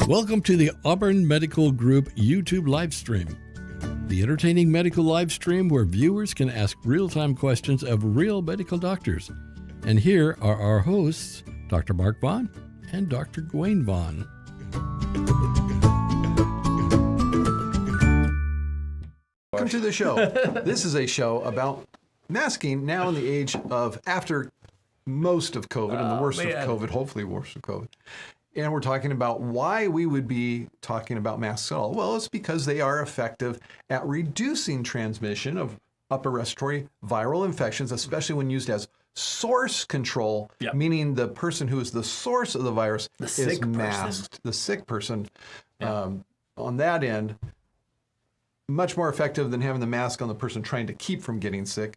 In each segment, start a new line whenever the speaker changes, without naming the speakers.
Welcome to the Auburn Medical Group YouTube live stream, the entertaining medical live stream where viewers can ask real-time questions of real medical doctors. And here are our hosts, Dr. Mark Vaughn and Dr. Gwen Vaughn.
Welcome to the show. This is a show about masking now in the age of after most of COVID and the worst of COVID, hopefully worst of COVID. And we're talking about why we would be talking about masks at all. Well, it's because they are effective at reducing transmission of upper respiratory viral infections, especially when used as source control, meaning the person who is the source of the virus is masked. The sick person on that end, much more effective than having the mask on the person trying to keep from getting sick.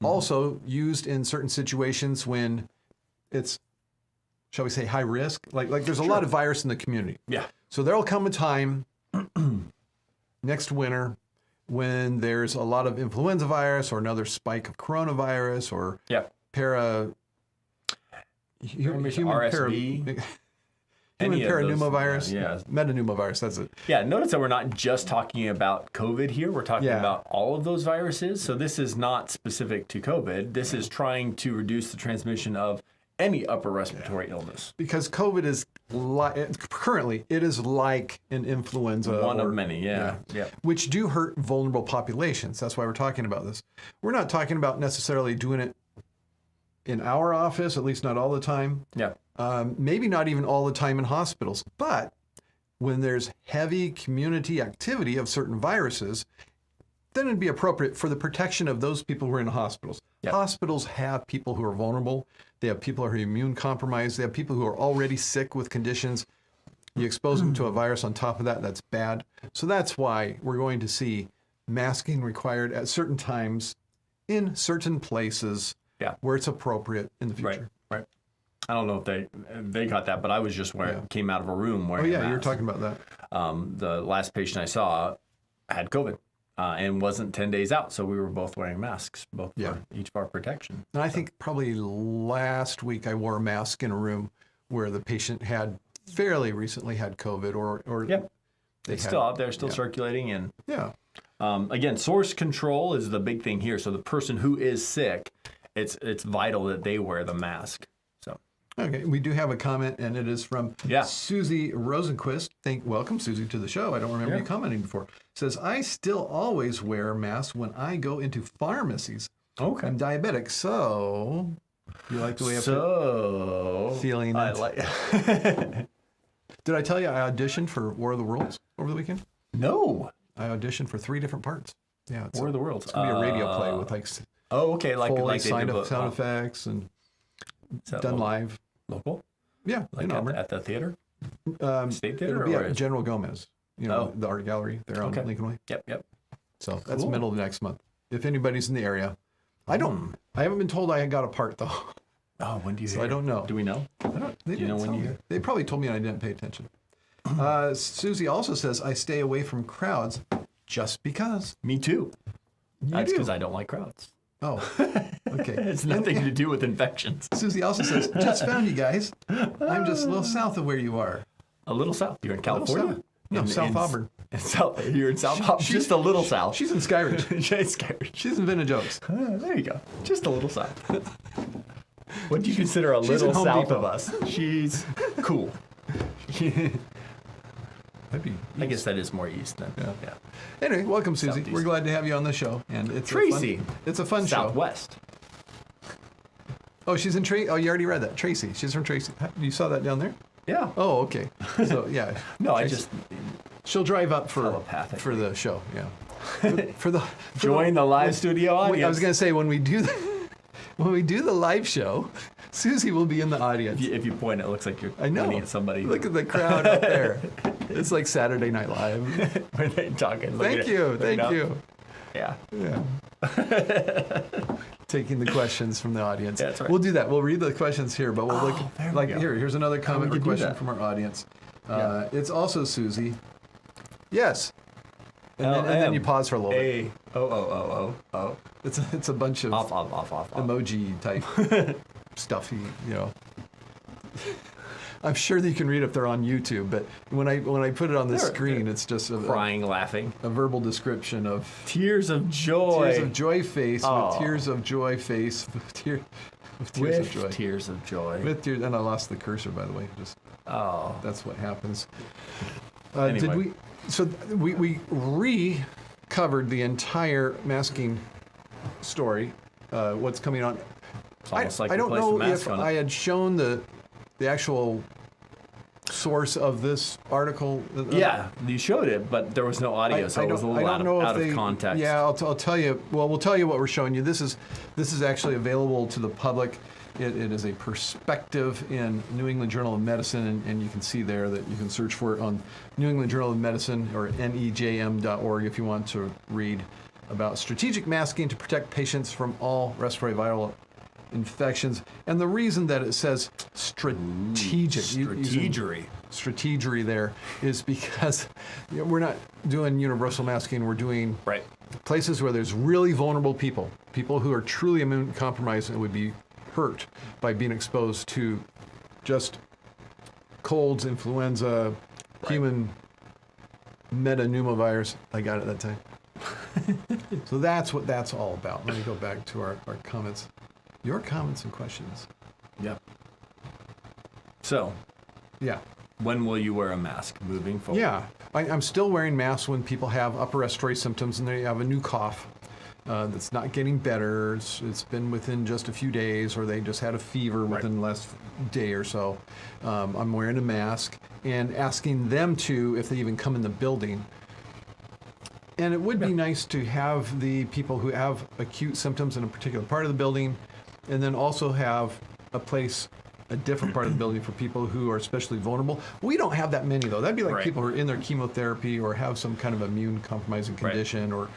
Also used in certain situations when it's, shall we say, high risk? Like there's a lot of virus in the community. Yeah. So there'll come a time next winter when there's a lot of influenza virus or another spike of coronavirus or human parapneumovirus, metapneumovirus, that's it.
Yeah, notice that we're not just talking about COVID here. We're talking about all of those viruses. So this is not specific to COVID. This is trying to reduce the transmission of any upper respiratory illness.
Because COVID is, currently, it is like an influenza.
One of many,
which do hurt vulnerable populations. That's why we're talking about this. We're not talking about necessarily doing it in our office, at least not all the time. Yeah. Maybe not even all the time in hospitals, but when there's heavy community activity of certain viruses, then it'd be appropriate for the protection of those people who are in hospitals. Yep. Hospitals have people who are vulnerable. They have people who are immune compromised. They have people who are already sick with conditions. You expose them to a virus on top of that, that's bad. So that's why we're going to see masking required at certain times in certain places where it's appropriate in the future.
Right. I don't know if they got that, but I was just came out of a room wearing a mask.
You were talking about that.
The last patient I saw had COVID and wasn't 10 days out, so we were both wearing masks, for each of our protection.
And I think probably last week I wore a mask in a room where the patient had fairly recently had COVID or
it's still out there, still circulating. And again, source control is the big thing here. So the person who is sick, it's vital that they wear the mask.
Okay, we do have a comment, and it is from Susie Rosenquist. Welcome, Susie, to the show. I don't remember you commenting before. Says, I still always wear masks when I go into pharmacies. Okay. I'm diabetic, so you like the way I'm feeling it?
I like
Did I tell you I auditioned for War of the Worlds over the weekend?
No.
I auditioned for 3 different parts. Yeah,
War of the Worlds.
It's going to be a radio play with like sound effects and done live.
Local?
Yeah, in Auburn.
At the theater? State Theater?
It'll be at General Gomez, the art gallery there on Lincoln Way.
Yep.
So that's middle of next month. If anybody's in the area. I haven't been told I got a part, though.
Oh, when do you hear?
So I don't know.
Do we know?
Do you know when you hear? They probably told me and I didn't pay attention. Susie also says, I stay away from crowds just because.
Me too. That's because I don't like crowds.
Oh, okay.
It's nothing to do with infections.
Susie also says, just found you guys. I'm just a little south of where you are.
A little south? You're in California?
No, South Auburn.
You're in South Auburn? Just a little south.
She's in Skyridge. She's in Vintage Oaks.
There you go. Just a little south. What do you consider a little south of us? She's cool. I guess that is more east then. Yeah.
Anyway, welcome, Susie. Southeast. We're glad to have you on the show. And it's
Tracy.
It's a fun
Southwest.
show. Oh, she's in Tracy. Oh, you already read that. Tracy. She's from Tracy. You saw that down there?
Yeah.
Oh, okay. So, yeah.
No,
Tracy. She'll drive up for the show. Yeah.
Join the live studio audience.
I was going to say, when we do the live show, Susie will be in the audience.
If you point, it looks like you're pointing at somebody.
Look at the crowd up there. It's like Saturday Night Live.
When they talking.
Thank you.
Yeah.
Taking the questions from the audience.
Yeah, that's right.
We'll do that. We'll read the questions here, but we'll here's another comment or question from our audience. It's also Susie. Yes. And then you pause for a little bit.
Oh.
It's a bunch of emoji type stuff, I'm sure that you can read if they're on YouTube, but when I put it on the screen, it's just
crying, laughing,
a verbal description of
tears of joy,
tears of joy face, with tears of joy face, with tears of joy,
tears of joy,
with tears. And I lost the cursor, by the way. Just that's what happens.
Anyway.
We recovered the entire masking story. What's coming on?
It's almost like
I don't know if
on
I had shown the actual source of this article.
Yeah, you showed it, but there was no audio, so it was a little out of context.
Yeah, I'll tell you. Well, we'll tell you what we're showing you. This is actually available to the public. It is a perspective in New England Journal of Medicine, and you can see there that you can search for it on New England Journal of Medicine or nejm.org if you want to read about strategic masking to protect patients from all respiratory viral infections. And the reason that it says strategery there is because we're not doing universal masking. We're doing places where there's really vulnerable people who are truly immune compromised and would be hurt by being exposed to just colds, influenza, human metapneumovirus. I got it that time. So that's what that's all about. Let me go back to our comments. Your comments and questions.
Yep. So, when will you wear a mask moving forward?
Yeah, I'm still wearing masks when people have upper respiratory symptoms and they have a new cough that's not getting better. It's been within just a few days, or they just had a fever within the last day or so. I'm wearing a mask and asking them to, if they even come in the building. And it would be nice to have the people who have acute symptoms in a particular part of the building, and then also have a different part of the building for people who are especially vulnerable. We don't have that many, though. That'd be like people who are in their chemotherapy or have some kind of immune compromising condition, or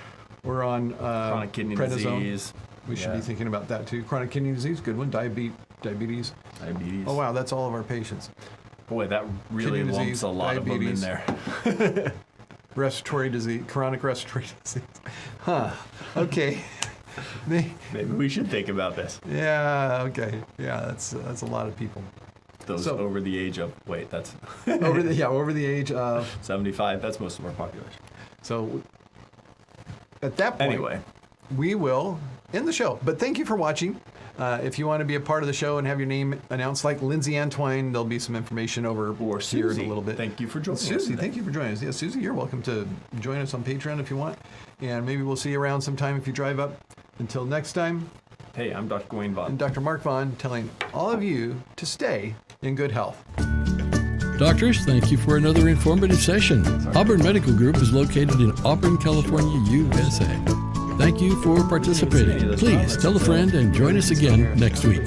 on
chronic kidney
prednisone.
disease.
We should be thinking about that too. Chronic kidney disease, good one. Diabetes.
Oh,
wow, that's all of our patients.
Boy, that really lumps a lot of them in there.
Respiratory disease, chronic respiratory disease. Huh. Okay.
Maybe we should think about this.
Yeah. Okay. Yeah. That's a lot of people.
Those over the age of that's
over the age of
75. That's most of our population.
So at that point,
anyway,
we will end the show. But thank you for watching. If you want to be a part of the show and have your name announced, like Lindsay Antwine, there'll be some information over here in a little bit.
Thank you for joining us.
Susie, thank you for joining us. Yeah, Susie, you're welcome to join us on Patreon if you want. And maybe we'll see you around sometime if you drive up. Until next time.
Hey, I'm Dr. Gawain Vaughn.
And Dr. Mark Vaughn telling all of you to stay in good health.
Doctors, thank you for another informative session. Auburn Medical Group is located in Auburn, California, USA. Thank you for participating. Please tell a friend and join us again next week.